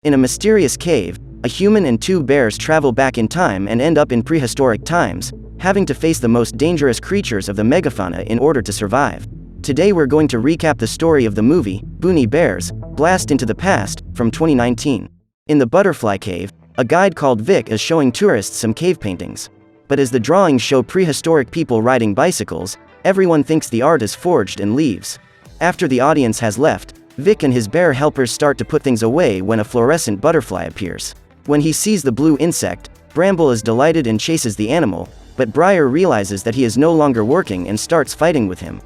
In a mysterious cave, a human and two bears travel back in time and end up in prehistoric times, having to face the most dangerous creatures of the megafauna in order to survive. Today we're going to recap the story of the movie, Boonie Bears, Blast into the Past, from 2019. In the Butterfly Cave, a guide called Vic is showing tourists some cave paintings. But as the drawings show prehistoric people riding bicycles, everyone thinks the art is forged and leaves. After the audience has left, Vic and his bear helpers start to put things away when a fluorescent butterfly appears. When he sees the blue insect, Bramble is delighted and chases the animal, but Briar realizes that he is no longer working and starts fighting with him.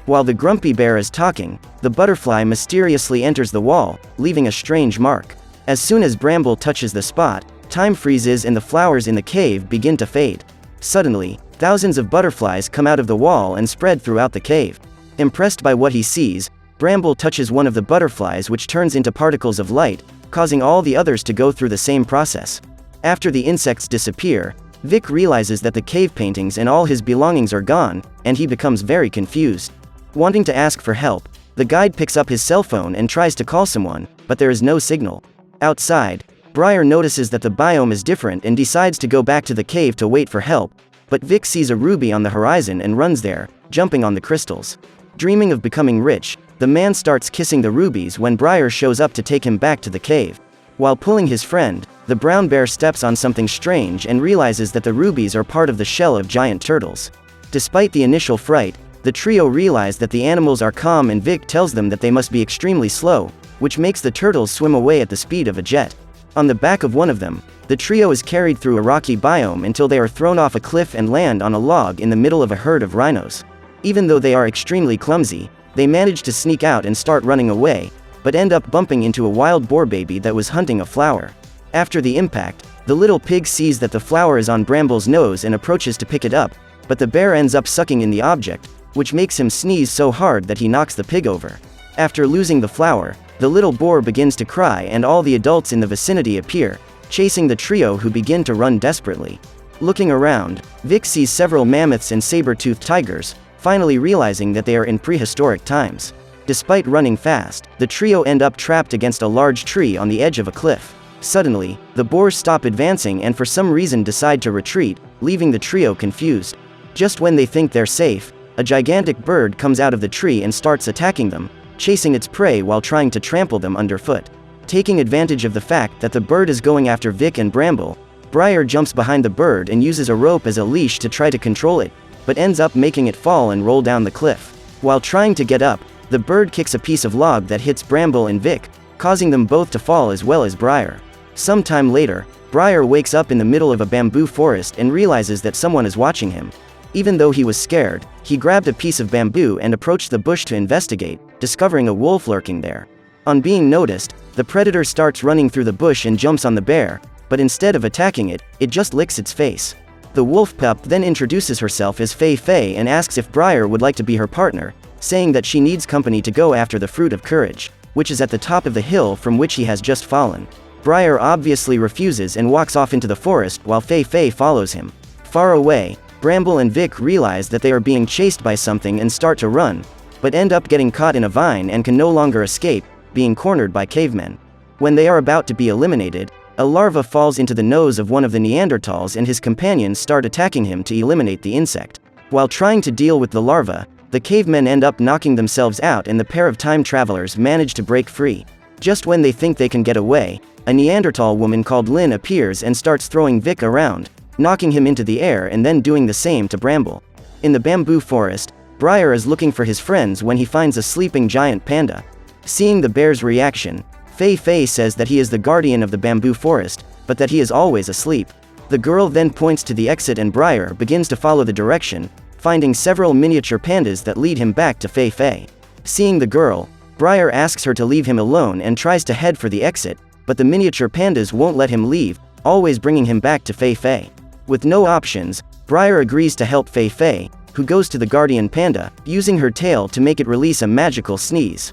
While the grumpy bear is talking, the butterfly mysteriously enters the wall, leaving a strange mark. As soon as Bramble touches the spot, time freezes and the flowers in the cave begin to fade. Suddenly, thousands of butterflies come out of the wall and spread throughout the cave. Impressed by what he sees, Bramble touches one of the butterflies, which turns into particles of light, causing all the others to go through the same process. After the insects disappear, Vic realizes that the cave paintings and all his belongings are gone, and he becomes very confused. Wanting to ask for help, the guide picks up his cell phone and tries to call someone, but there is no signal. Outside, Briar notices that the biome is different and decides to go back to the cave to wait for help, but Vic sees a ruby on the horizon and runs there, jumping on the crystals. Dreaming of becoming rich, the man starts kissing the rubies when Briar shows up to take him back to the cave. While pulling his friend, the brown bear steps on something strange and realizes that the rubies are part of the shell of giant turtles. Despite the initial fright, the trio realize that the animals are calm and Vic tells them that they must be extremely slow, which makes the turtles swim away at the speed of a jet. On the back of one of them, the trio is carried through a rocky biome until they are thrown off a cliff and land on a log in the middle of a herd of rhinos. Even though they are extremely clumsy, they manage to sneak out and start running away, but end up bumping into a wild boar baby that was hunting a flower. After the impact, the little pig sees that the flower is on Bramble's nose and approaches to pick it up, but the bear ends up sucking in the object, which makes him sneeze so hard that he knocks the pig over. After losing the flower, the little boar begins to cry and all the adults in the vicinity appear, chasing the trio, who begin to run desperately. Looking around, Vic sees several mammoths and saber-toothed tigers, finally realizing that they are in prehistoric times. Despite running fast, the trio end up trapped against a large tree on the edge of a cliff. Suddenly, the boars stop advancing and for some reason decide to retreat, leaving the trio confused. Just when they think they're safe, a gigantic bird comes out of the tree and starts attacking them, chasing its prey while trying to trample them underfoot. Taking advantage of the fact that the bird is going after Vic and Bramble, Briar jumps behind the bird and uses a rope as a leash to try to control it, but ends up making it fall and roll down the cliff. While trying to get up, the bird kicks a piece of log that hits Bramble and Vic, causing them both to fall as well as Briar. Sometime later, Briar wakes up in the middle of a bamboo forest and realizes that someone is watching him. Even though he was scared, he grabbed a piece of bamboo and approached the bush to investigate, discovering a wolf lurking there. On being noticed, the predator starts running through the bush and jumps on the bear, but instead of attacking it, it just licks its face. The wolf pup then introduces herself as Fei Fei and asks if Briar would like to be her partner, saying that she needs company to go after the Fruit of Courage, which is at the top of the hill from which he has just fallen. Briar obviously refuses and walks off into the forest while Fei Fei follows him. Far away, Bramble and Vic realize that they are being chased by something and start to run, but end up getting caught in a vine and can no longer escape, being cornered by cavemen. When they are about to be eliminated, a larva falls into the nose of one of the Neanderthals and his companions start attacking him to eliminate the insect. While trying to deal with the larva, the cavemen end up knocking themselves out and the pair of time travelers manage to break free. Just when they think they can get away, a Neanderthal woman called Lynn appears and starts throwing Vic around, knocking him into the air and then doing the same to Bramble. In the bamboo forest, Briar is looking for his friends when he finds a sleeping giant panda. Seeing the bear's reaction, Fei Fei says that he is the guardian of the bamboo forest, but that he is always asleep. The girl then points to the exit and Briar begins to follow the direction, finding several miniature pandas that lead him back to Fei Fei. Seeing the girl, Briar asks her to leave him alone and tries to head for the exit, but the miniature pandas won't let him leave, always bringing him back to Fei Fei. With no options, Briar agrees to help Fei Fei, who goes to the guardian panda, using her tail to make it release a magical sneeze.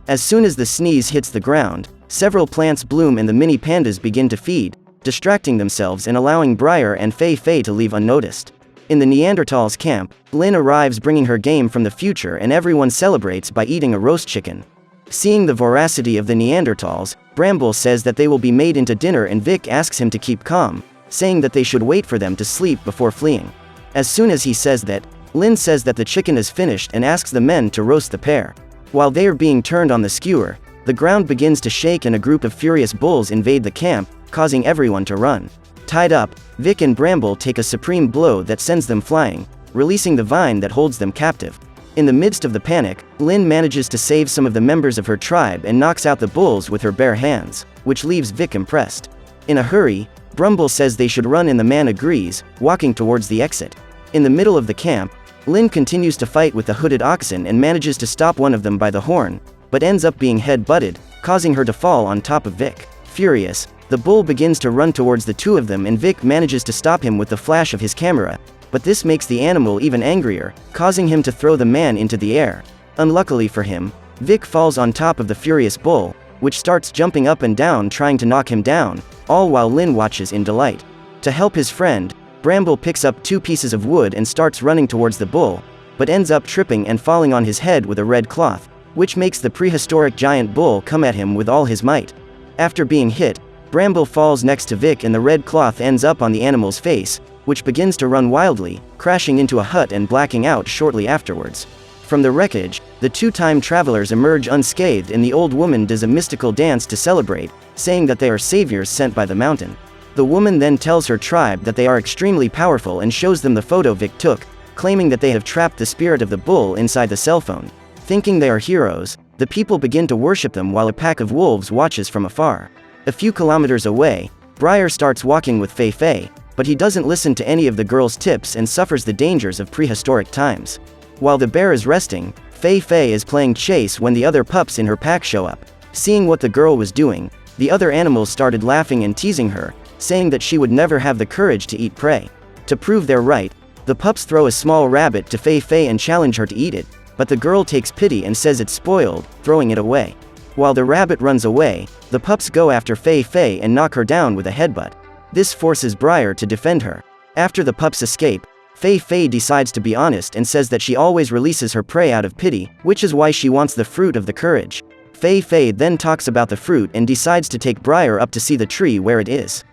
As soon as the sneeze hits the ground, several plants bloom and the mini pandas begin to feed, distracting themselves and allowing Briar and Fei Fei to leave unnoticed. In the Neanderthals' camp, Lynn arrives bringing her game from the future and everyone celebrates by eating a roast chicken. Seeing the voracity of the Neanderthals, Bramble says that they will be made into dinner and Vic asks him to keep calm, saying that they should wait for them to sleep before fleeing. As soon as he says that, Lynn says that the chicken is finished and asks the men to roast the pair. While they are being turned on the skewer, the ground begins to shake and a group of furious bulls invade the camp, causing everyone to run. Tied up, Vic and Bramble take a supreme blow that sends them flying, releasing the vine that holds them captive. In the midst of the panic, Lynn manages to save some of the members of her tribe and knocks out the bulls with her bare hands, which leaves Vic impressed. In a hurry, Bramble says they should run and the man agrees, walking towards the exit. In the middle of the camp, Lynn continues to fight with the hooded oxen and manages to stop one of them by the horn, but ends up being head-butted, causing her to fall on top of Vic. Furious, the bull begins to run towards the two of them and Vic manages to stop him with the flash of his camera, but this makes the animal even angrier, causing him to throw the man into the air. Unluckily for him, Vic falls on top of the furious bull, which starts jumping up and down trying to knock him down, all while Lynn watches in delight. To help his friend, Bramble picks up 2 pieces of wood and starts running towards the bull, but ends up tripping and falling on his head with a red cloth, which makes the prehistoric giant bull come at him with all his might. After being hit, Bramble falls next to Vic and the red cloth ends up on the animal's face, which begins to run wildly, crashing into a hut and blacking out shortly afterwards. From the wreckage, the 2 time travelers emerge unscathed and the old woman does a mystical dance to celebrate, saying that they are saviors sent by the mountain. The woman then tells her tribe that they are extremely powerful and shows them the photo Vic took, claiming that they have trapped the spirit of the bull inside the cell phone. Thinking they are heroes, the people begin to worship them while a pack of wolves watches from afar. A few kilometers away, Briar starts walking with Fei Fei, but he doesn't listen to any of the girl's tips and suffers the dangers of prehistoric times. While the bear is resting, Fei Fei is playing chase when the other pups in her pack show up. Seeing what the girl was doing, the other animals started laughing and teasing her, saying that she would never have the courage to eat prey. To prove they're right, the pups throw a small rabbit to Fei Fei and challenge her to eat it, but the girl takes pity and says it's spoiled, throwing it away. While the rabbit runs away, the pups go after Fei Fei and knock her down with a headbutt. This forces Briar to defend her. After the pups escape, Fei Fei decides to be honest and says that she always releases her prey out of pity, which is why she wants the fruit of the courage. Fei Fei then talks about the fruit and decides to take Briar up to see the tree where it is.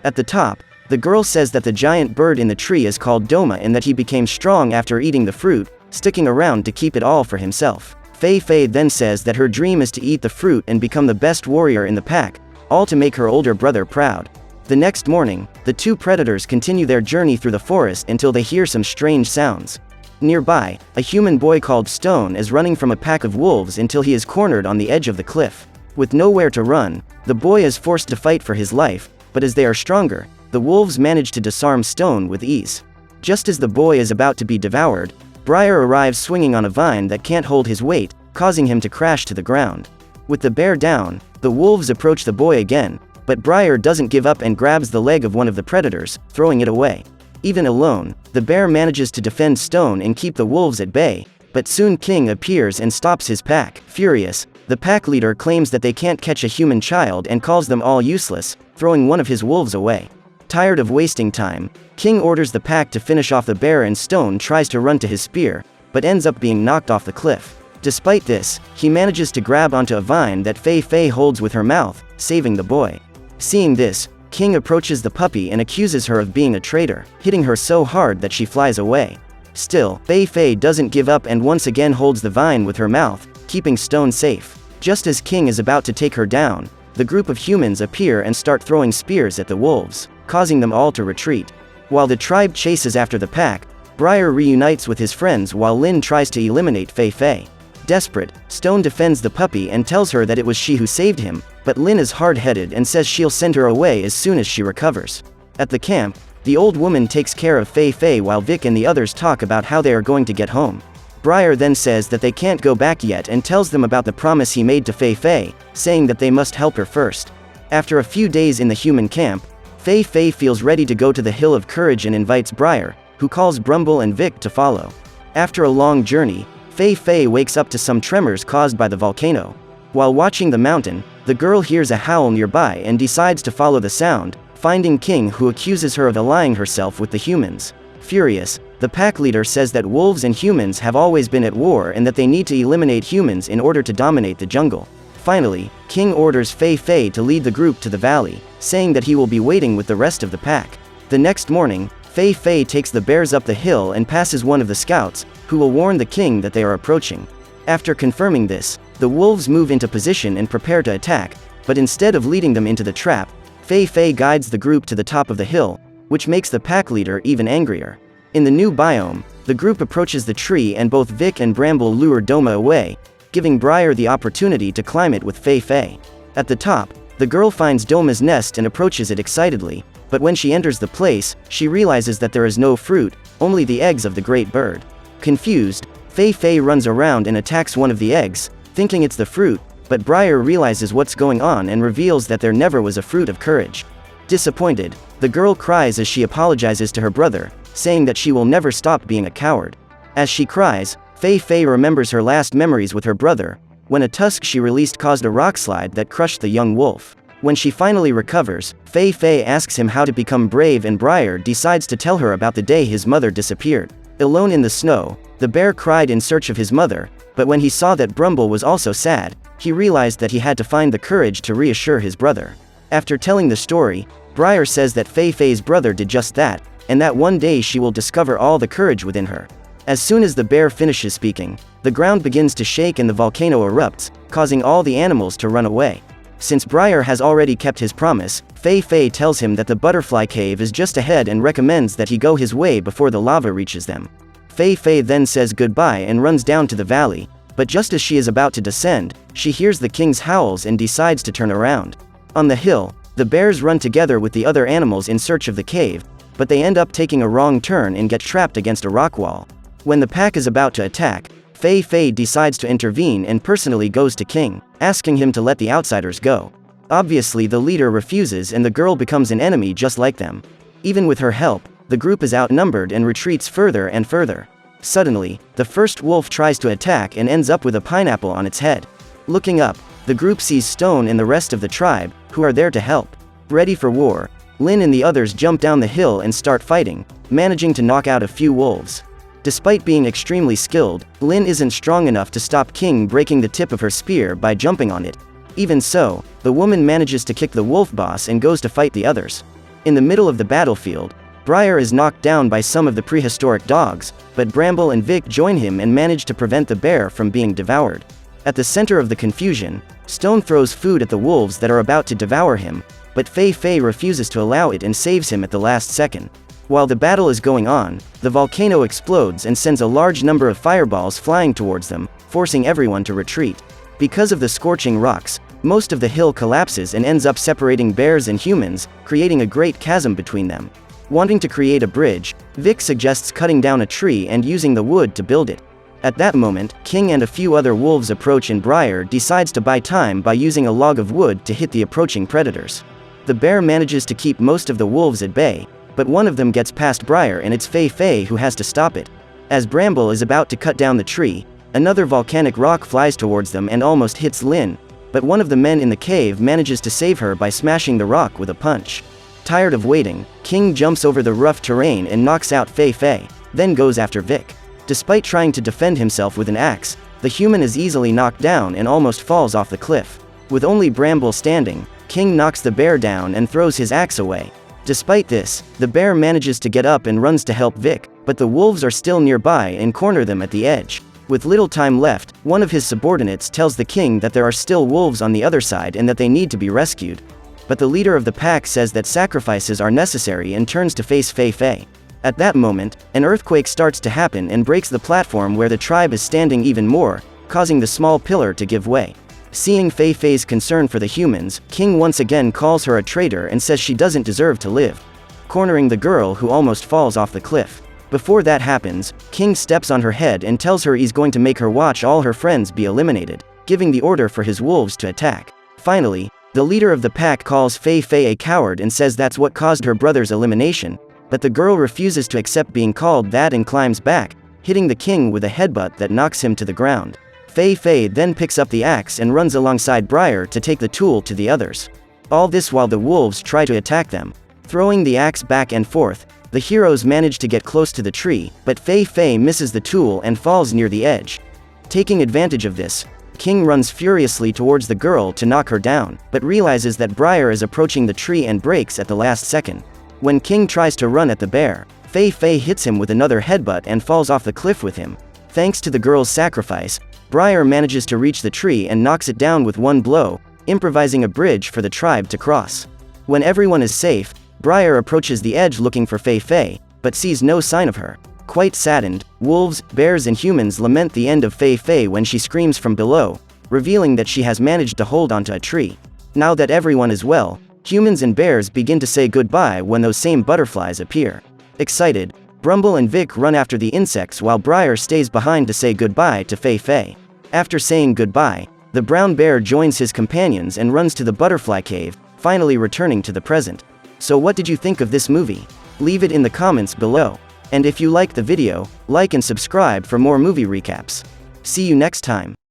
At the top, the girl says that the giant bird in the tree is called Doma and that he became strong after eating the fruit, sticking around to keep it all for himself. Fei Fei then says that her dream is to eat the fruit and become the best warrior in the pack, all to make her older brother proud. The next morning, the 2 predators continue their journey through the forest until they hear some strange sounds. Nearby, a human boy called Stone is running from a pack of wolves until he is cornered on the edge of the cliff. With nowhere to run, the boy is forced to fight for his life, but as they are stronger, the wolves manage to disarm Stone with ease. Just as the boy is about to be devoured, Briar arrives swinging on a vine that can't hold his weight, causing him to crash to the ground. With the bear down, the wolves approach the boy again, but Briar doesn't give up and grabs the leg of one of the predators, throwing it away. Even alone, the bear manages to defend Stone and keep the wolves at bay, but soon King appears and stops his pack. Furious, the pack leader claims that they can't catch a human child and calls them all useless, throwing one of his wolves away. Tired of wasting time, King orders the pack to finish off the bear and Stone tries to run to his spear, but ends up being knocked off the cliff. Despite this, he manages to grab onto a vine that Fei Fei holds with her mouth, saving the boy. Seeing this, King approaches the puppy and accuses her of being a traitor, hitting her so hard that she flies away. Still, Fei Fei doesn't give up and once again holds the vine with her mouth, keeping Stone safe. Just as King is about to take her down, the group of humans appear and start throwing spears at the wolves, causing them all to retreat. While the tribe chases after the pack, Briar reunites with his friends while Lynn tries to eliminate Fei Fei. Desperate, Stone defends the puppy and tells her that it was she who saved him, but Lynn is hard-headed and says she'll send her away as soon as she recovers. At the camp, the old woman takes care of Fei Fei while Vic and the others talk about how they are going to get home. Briar then says that they can't go back yet and tells them about the promise he made to Fei Fei, saying that they must help her first. After a few days in the human camp, Fei Fei feels ready to go to the Hill of Courage and invites Briar, who calls Bramble and Vic to follow. After a long journey, Fei Fei wakes up to some tremors caused by the volcano. While watching the mountain, the girl hears a howl nearby and decides to follow the sound, finding King, who accuses her of allying herself with the humans. Furious, The pack leader says that wolves and humans have always been at war and that they need to eliminate humans in order to dominate the jungle. Finally, King orders Fei Fei to lead the group to the valley, saying that he will be waiting with the rest of the pack. The next morning, Fei Fei takes the bears up the hill and passes one of the scouts, who will warn the king that they are approaching. After confirming this, the wolves move into position and prepare to attack, but instead of leading them into the trap, Fei Fei guides the group to the top of the hill, which makes the pack leader even angrier. In the new biome, the group approaches the tree and both Vic and Bramble lure Doma away, giving Briar the opportunity to climb it with Fei Fei. At the top, the girl finds Doma's nest and approaches it excitedly, but when she enters the place, she realizes that there is no fruit, only the eggs of the great bird. Confused, Fei Fei runs around and attacks one of the eggs, thinking it's the fruit, but Briar realizes what's going on and reveals that there never was a fruit of courage. Disappointed, the girl cries as she apologizes to her brother, saying that she will never stop being a coward. As she cries, Fei Fei remembers her last memories with her brother, when a tusk she released caused a rock slide that crushed the young wolf. When she finally recovers, Fei Fei asks him how to become brave and Briar decides to tell her about the day his mother disappeared. Alone in the snow, the bear cried in search of his mother, but when he saw that Brumble was also sad, he realized that he had to find the courage to reassure his brother. After telling the story, Briar says that Fei Fei's brother did just that, and that one day she will discover all the courage within her. As soon as the bear finishes speaking, the ground begins to shake and the volcano erupts, causing all the animals to run away. Since Briar has already kept his promise, Fei Fei tells him that the butterfly cave is just ahead and recommends that he go his way before the lava reaches them. Fei Fei then says goodbye and runs down to the valley, but just as she is about to descend, she hears the king's howls and decides to turn around. On the hill, the bears run together with the other animals in search of the cave, but they end up taking a wrong turn and get trapped against a rock wall. When the pack is about to attack, Fei Fei decides to intervene and personally goes to King, asking him to let the outsiders go. Obviously the leader refuses and the girl becomes an enemy just like them. Even with her help, the group is outnumbered and retreats further and further. Suddenly, the first wolf tries to attack and ends up with a pineapple on its head. Looking up, the group sees Stone and the rest of the tribe, who are there to help. Ready for war, Lin and the others jump down the hill and start fighting, managing to knock out a few wolves. Despite being extremely skilled, Lin isn't strong enough to stop King breaking the tip of her spear by jumping on it. Even so, the woman manages to kick the wolf boss and goes to fight the others. In the middle of the battlefield, Briar is knocked down by some of the prehistoric dogs, but Bramble and Vic join him and manage to prevent the bear from being devoured. At the center of the confusion, Stone throws food at the wolves that are about to devour him, but Fei Fei refuses to allow it and saves him at the last second. While the battle is going on, the volcano explodes and sends a large number of fireballs flying towards them, forcing everyone to retreat. Because of the scorching rocks, most of the hill collapses and ends up separating bears and humans, creating a great chasm between them. Wanting to create a bridge, Vic suggests cutting down a tree and using the wood to build it. At that moment, King and a few other wolves approach and Briar decides to buy time by using a log of wood to hit the approaching predators. The bear manages to keep most of the wolves at bay, but one of them gets past Briar and it's Fei Fei who has to stop it. As Bramble is about to cut down the tree, another volcanic rock flies towards them and almost hits Lin, but one of the men in the cave manages to save her by smashing the rock with a punch. Tired of waiting, King jumps over the rough terrain and knocks out Fei Fei, then goes after Vic. Despite trying to defend himself with an axe, the human is easily knocked down and almost falls off the cliff. With only Bramble standing, King knocks the bear down and throws his axe away. Despite this, the bear manages to get up and runs to help Vic, but the wolves are still nearby and corner them at the edge. With little time left, one of his subordinates tells the king that there are still wolves on the other side and that they need to be rescued. But the leader of the pack says that sacrifices are necessary and turns to face Fei Fei. At that moment, an earthquake starts to happen and breaks the platform where the tribe is standing even more, causing the small pillar to give way. Seeing Fei Fei's concern for the humans, King once again calls her a traitor and says she doesn't deserve to live, cornering the girl who almost falls off the cliff. Before that happens, King steps on her head and tells her he's going to make her watch all her friends be eliminated, giving the order for his wolves to attack. Finally, the leader of the pack calls Fei Fei a coward and says that's what caused her brother's elimination, but the girl refuses to accept being called that and climbs back, hitting the king with a headbutt that knocks him to the ground. Fei Fei then picks up the axe and runs alongside Briar to take the tool to the others. All this while the wolves try to attack them. Throwing the axe back and forth, the The heroes manage to get close to the tree, but Fei Fei misses the tool and falls near the edge. Taking advantage of this, King runs furiously towards the girl to knock her down, but realizes that Briar is approaching the tree and breaks at the last second. When King tries to run at the bear, Fei Fei hits him with another headbutt and falls off the cliff with him. Thanks to the girl's sacrifice, Briar manages to reach the tree and knocks it down with one blow, improvising a bridge for the tribe to cross. When everyone is safe, Briar approaches the edge looking for Fei Fei, but sees no sign of her. Quite saddened, wolves, bears and humans lament the end of Fei Fei when she screams from below, revealing that she has managed to hold onto a tree. Now that everyone is well, humans and bears begin to say goodbye when those same butterflies appear. Excited, Brumble and Vic run after the insects while Briar stays behind to say goodbye to Fei Fei. After saying goodbye, the brown bear joins his companions and runs to the butterfly cave, finally returning to the present. So what did you think of this movie? Leave it in the comments below. And if you liked the video, like and subscribe for more movie recaps. See you next time.